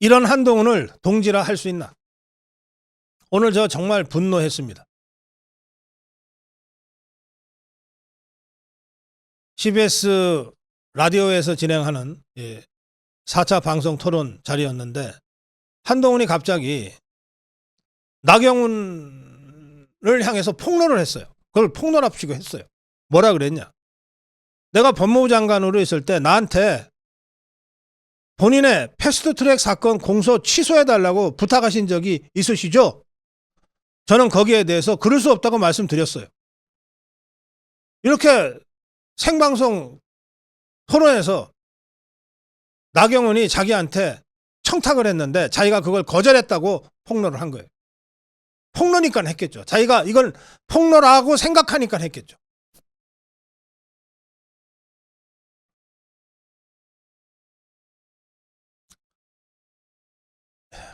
이런 한동훈을 동지라 할 수 있나? 오늘 저 정말 분노했습니다. CBS 라디오에서 진행하는 4차 방송 토론 자리였는데 한동훈이 갑자기 나경원을 향해서 폭로를 했어요. 그걸 폭로랍시고 했어요. 뭐라 그랬냐? 내가 법무부 장관으로 있을 때 나한테 본인의 패스트트랙 사건 공소 취소해달라고 부탁하신 적이 있으시죠? 저는 거기에 대해서 그럴 수 없다고 말씀드렸어요. 이렇게 생방송 토론에서 나경원이 자기한테 청탁을 했는데 자기가 그걸 거절했다고 폭로를 한 거예요. 폭로니까 했겠죠. 자기가 이걸 폭로라고 생각하니까 했겠죠.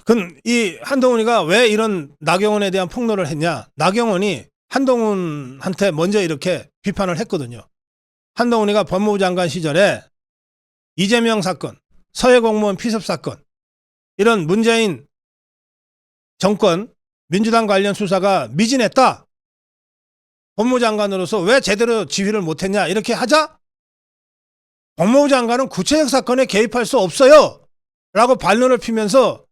그럼 이 한동훈이가 왜 이런 나경원에 대한 폭로를 했냐? 나경원이 한동훈한테 먼저 이렇게 비판을 했거든요. 한동훈이가 법무부 장관 시절에 이재명 사건, 서해 공무원 피습 사건, 이런 문재인 정권 민주당 관련 수사가 미진했다. 법무부 장관으로서 왜 제대로 지휘를 못했냐 이렇게 하자 법무부 장관은 구체적 사건에 개입할 수 없어요 라고 반론을 피면서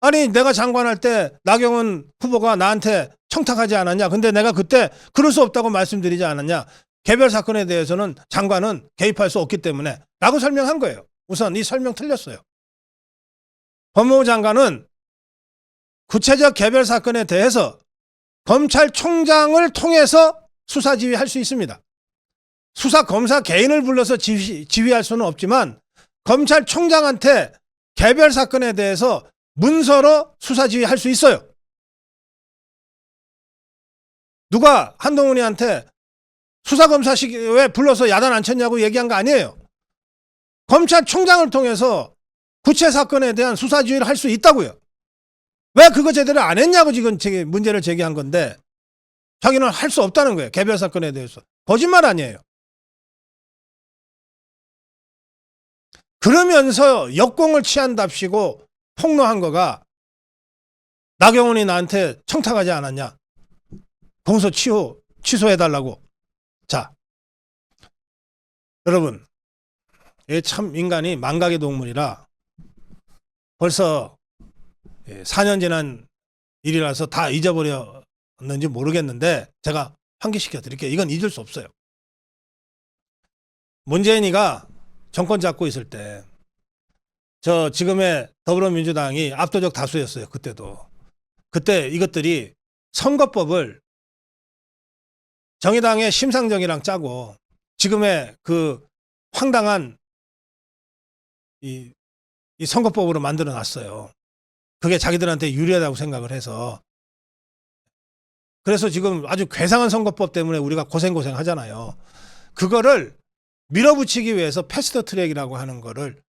아니 내가 장관할 때 나경원 후보가 나한테 청탁하지 않았냐. 근데 내가 그때 그럴 수 없다고 말씀드리지 않았냐. 개별 사건에 대해서는 장관은 개입할 수 없기 때문에 라고 설명한 거예요. 우선 이 설명 틀렸어요. 법무부 장관은 구체적 개별 사건에 대해서 검찰총장을 통해서 수사 지휘할 수 있습니다. 수사검사 개인을 불러서 지휘할 수는 없지만 검찰총장한테 개별 사건에 대해서 문서로 수사 지휘할 수 있어요. 누가 한동훈이한테 수사검사실에 불러서 야단 안 쳤냐고 얘기한 거 아니에요. 검찰총장을 통해서 구체 사건에 대한 수사 지휘를 할 수 있다고요. 왜 그거 제대로 안 했냐고 지금 문제를 제기한 건데 자기는 할 수 없다는 거예요. 개별 사건에 대해서. 거짓말 아니에요. 그러면서 역공을 취한답시고 폭로한 거가 나경원이 나한테 청탁하지 않았냐. 공소 취소해달라고. 자, 여러분, 참 인간이 망각의 동물이라 벌써 4년 지난 일이라서 다 잊어버렸는지 모르겠는데 제가 환기시켜 드릴게요. 이건 잊을 수 없어요. 문재인이가 정권 잡고 있을 때 저 지금의 더불어민주당이 압도적 다수였어요. 그때도. 그때 이것들이 선거법을 정의당의 심상정이랑 짜고 지금의 그 황당한 이 선거법으로 만들어 놨어요. 그게 자기들한테 유리하다고 생각을 해서. 그래서 지금 아주 괴상한 선거법 때문에 우리가 고생 하잖아요. 그거를 밀어붙이기 위해서 패스트 트랙이라고 하는 거를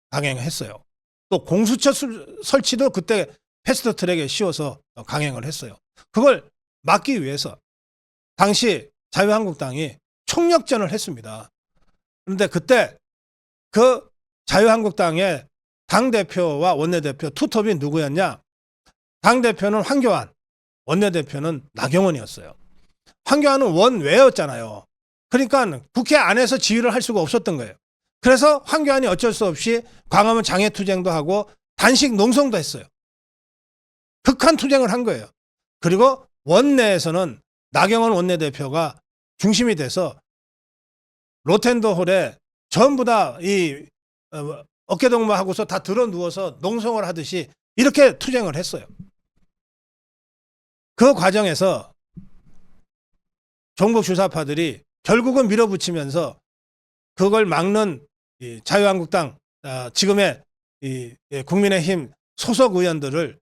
강행했어요. 또 공수처 설치도 그때 패스트 트랙에 씌워서 강행을 했어요. 그걸 막기 위해서 당시 자유한국당이 총력전을 했습니다. 그런데 그때 그 자유한국당의 당대표와 원내대표 투톱이 누구였냐? 당대표는 황교안, 원내대표는 나경원이었어요. 황교안은 원외였잖아요. 그러니까 국회 안에서 지휘를 할 수가 없었던 거예요. 그래서 황교안이 어쩔 수 없이 광화문 장애투쟁도 하고 단식 농성도 했어요. 극한 투쟁을 한 거예요. 그리고 원내에서는 나경원 원내대표가 중심이 돼서 로텐더홀에 전부 다 이 어깨동무하고서 다 들어 누워서 농성을 하듯이 이렇게 투쟁을 했어요. 그 과정에서 종북 주사파들이 결국은 밀어붙이면서 그걸 막는 자유한국당 지금의 국민의힘 소속 의원들을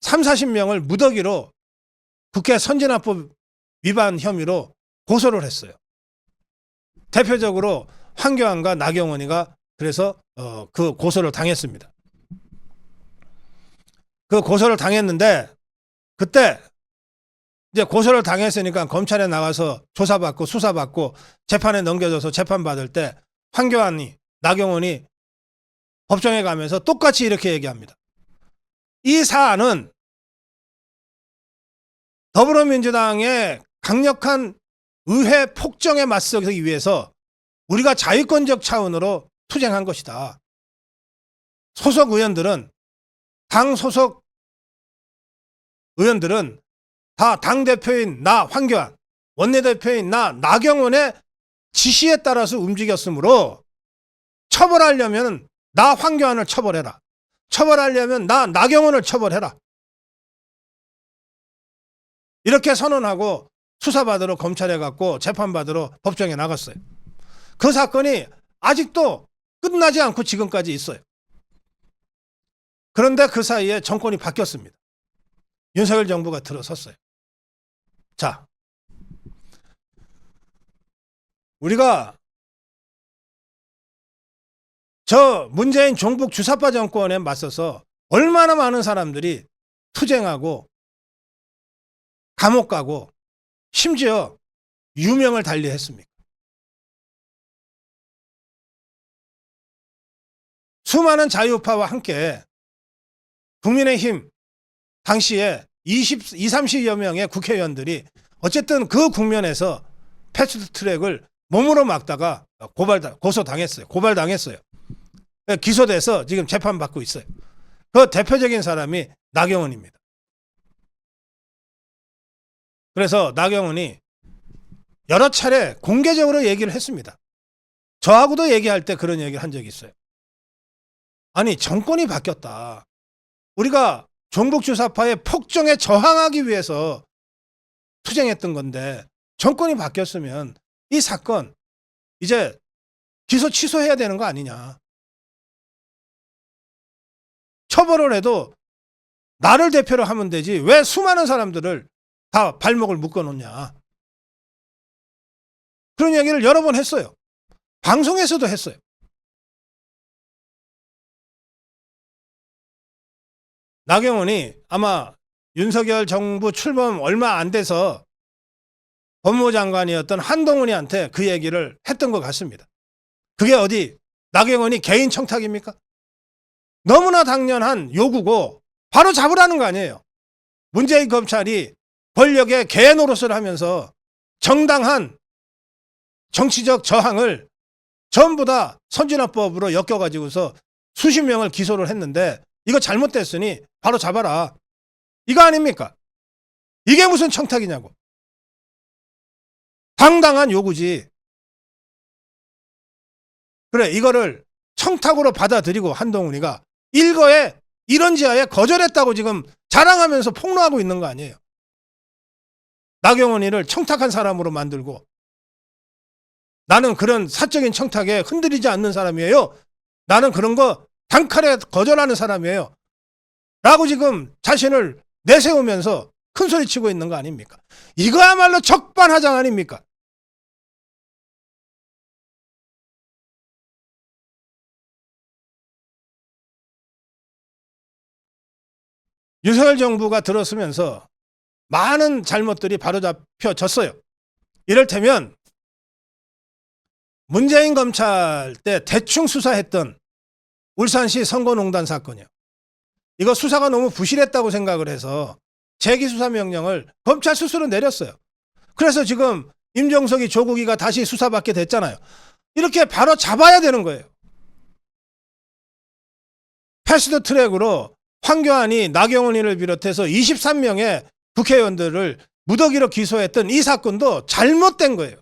30-40명을 무더기로 국회 선진화법 위반 혐의로 고소를 했어요. 대표적으로 황교안과 나경원이가 그래서 그 고소를 당했습니다. 그 고소를 당했는데 그때 이제 고소를 당했으니까 검찰에 나가서 조사받고 수사받고 재판에 넘겨져서 재판받을 때 황교안이 나경원이 법정에 가면서 똑같이 이렇게 얘기합니다. 이 사안은 더불어민주당의 강력한 의회 폭정에 맞서기 위해서 우리가 자유권적 차원으로 투쟁한 것이다. 소속 의원들은, 당 소속 의원들은 다 당대표인 나 황교안, 원내대표인 나 나경원의 지시에 따라서 움직였으므로 처벌하려면 나 황교안을 처벌해라. 처벌하려면 나 나경원을 처벌해라. 이렇게 선언하고 수사받으러 검찰에 갔고 재판받으러 법정에 나갔어요. 그 사건이 아직도 끝나지 않고 지금까지 있어요. 그런데 그 사이에 정권이 바뀌었습니다. 윤석열 정부가 들어섰어요. 자, 우리가 저 문재인 종북 주사파 정권에 맞서서 얼마나 많은 사람들이 투쟁하고 감옥 가고 심지어 유명을 달리했습니까? 수많은 자유파와 함께 국민의힘 당시에 30여 명의 국회의원들이 어쨌든 그 국면에서 패스트트랙을 몸으로 막다가 고소당했어요. 고발당했어요. 기소돼서 지금 재판받고 있어요. 그 대표적인 사람이 나경원입니다. 그래서 나경원이 여러 차례 공개적으로 얘기를 했습니다. 저하고도 얘기할 때 그런 얘기를 한 적이 있어요. 아니, 정권이 바뀌었다. 우리가 종북주사파의 폭정에 저항하기 위해서 투쟁했던 건데 정권이 바뀌었으면 이 사건 이제 기소 취소해야 되는 거 아니냐. 처벌을 해도 나를 대표로 하면 되지 왜 수많은 사람들을 다 발목을 묶어놓냐. 그런 얘기를 여러 번 했어요. 방송에서도 했어요. 나경원이 아마 윤석열 정부 출범 얼마 안 돼서 법무부 장관이었던 한동훈이한테 그 얘기를 했던 것 같습니다. 그게 어디 나경원이 개인 청탁입니까? 너무나 당연한 요구고 바로 잡으라는 거 아니에요. 문재인 검찰이 권력의 개 노릇을 하면서 정당한 정치적 저항을 전부 다 선진화법으로 엮여가지고서 수십 명을 기소를 했는데 이거 잘못됐으니 바로 잡아라. 이거 아닙니까? 이게 무슨 청탁이냐고. 당당한 요구지. 그래, 이거를 청탁으로 받아들이고 한동훈이가 일거에 이런지하에 거절했다고 지금 자랑하면서 폭로하고 있는 거 아니에요. 나경원이를 청탁한 사람으로 만들고 나는 그런 사적인 청탁에 흔들리지 않는 사람이에요. 나는 그런 거 단칼에 거절하는 사람이에요. 라고 지금 자신을 내세우면서 큰소리 치고 있는 거 아닙니까? 이거야말로 적반하장 아닙니까? 윤석열 정부가 들어서면서 많은 잘못들이 바로잡혀졌어요. 이를테면 문재인 검찰 때 대충 수사했던 울산시 선거농단 사건이요. 이거 수사가 너무 부실했다고 생각을 해서 재기수사명령을 검찰 스스로 내렸어요. 그래서 지금 임종석이 조국이가 다시 수사받게 됐잖아요. 이렇게 바로 잡아야 되는 거예요. 패스트트랙으로 황교안이 나경원이를 비롯해서 23명의 국회의원들을 무더기로 기소했던 이 사건도 잘못된 거예요.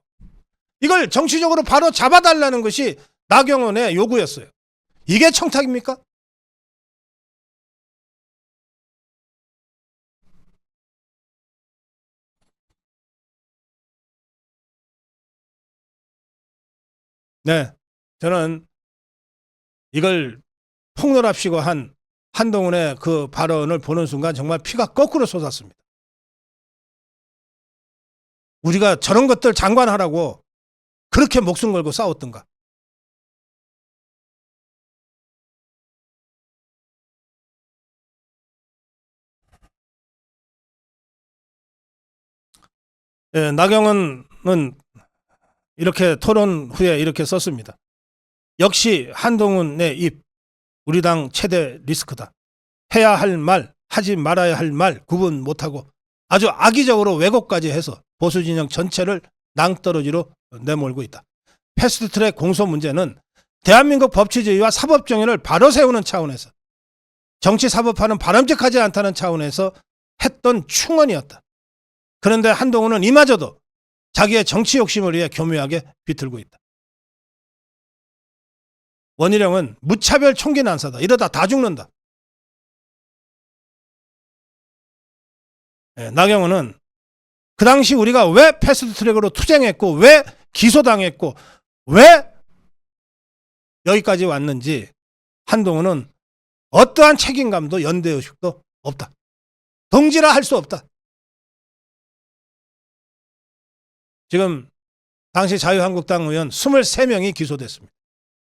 이걸 정치적으로 바로 잡아달라는 것이 나경원의 요구였어요. 이게 청탁입니까? 네, 저는 이걸 폭로랍시고 한 한동훈의 그 발언을 보는 순간 정말 피가 거꾸로 솟았습니다. 우리가 저런 것들 장관하라고 그렇게 목숨 걸고 싸웠던가. 예, 나경원은 이렇게 토론 후에 이렇게 썼습니다. 역시 한동훈의 입 우리 당 최대 리스크다. 해야 할 말, 하지 말아야 할 말 구분 못하고 아주 악의적으로 왜곡까지 해서 보수 진영 전체를 낭떠러지로 내몰고 있다. 패스트트랙 공소 문제는 대한민국 법치주의와 사법정의를 바로 세우는 차원에서 정치사법화는 바람직하지 않다는 차원에서 했던 충언이었다. 그런데 한동훈은 이마저도 자기의 정치 욕심을 위해 교묘하게 비틀고 있다. 원희룡은 무차별 총기 난사다. 이러다 다 죽는다. 나경원은 그 당시 우리가 왜 패스트트랙으로 투쟁했고 왜 기소당했고 왜 여기까지 왔는지 한동훈은 어떠한 책임감도 연대의식도 없다. 동지라 할 수 없다. 지금 당시 자유한국당 의원 23명이 기소됐습니다.